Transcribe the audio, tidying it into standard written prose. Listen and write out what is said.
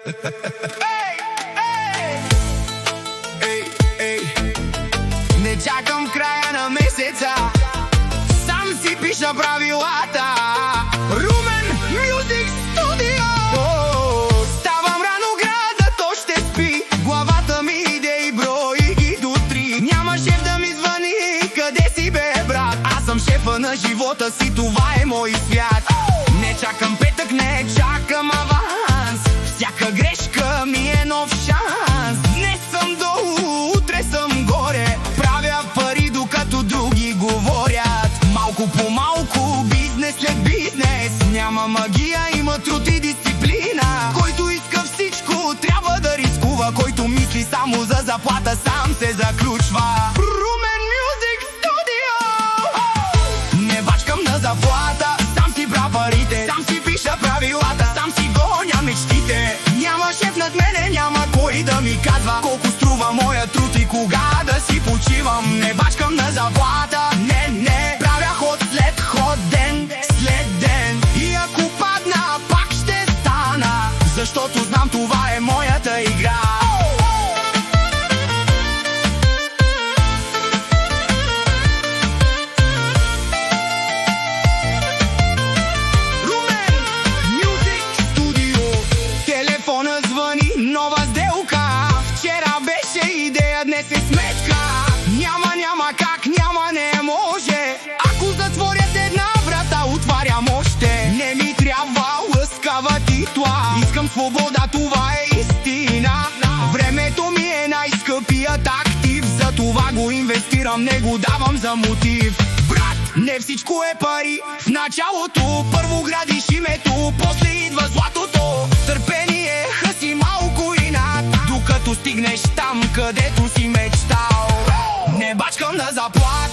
Не чакам края на месеца, сам си пиша правилата. Румен Мюзик Студио. Ставам рано, градът още спи, главата ми иде и брои ги до 3. Няма шеф да ми звъни, къде си бе брат? Аз съм шефа на живота си, това е мой свят. Не чакам петък, не чакам аванс, всяка грешка ми е нов шанс. Днес съм долу, утре съм горе, правя пари докато други говорят. Малко по малко, бизнес след бизнес, няма магия, има труд и дисциплина. Който иска всичко, трябва да рискува, който мисли само за заплата, сам се заключва. Румен Мюзик Студио. Не бачкам на заплата, сам си правя парите, сам си пиша правилата, сам си гоня мечтите. Няма шеф над мене, няма кой да ми казва колко струва моя труд и кога да си почивам. Не бачкам на заплата, не, правя ход след ход, ден след ден. И ако падна, пак ще стана, защото знам, това е моята игра. Нова сделка, вчера беше идея, днес е сметка. Няма как, не може. Ако затворят една врата, отварям още. Не ми трябва лъскава титла, искам свобода, това е истина. Времето ми е най-скъпият актив, за това го инвестирам, не го давам за мотив. Брат, не всичко е пари. В началото първо градиш името, после идва златото. Търпение, хаси малко инат, докато стигнеш там, където си мечтал. Не бачкам на заплата,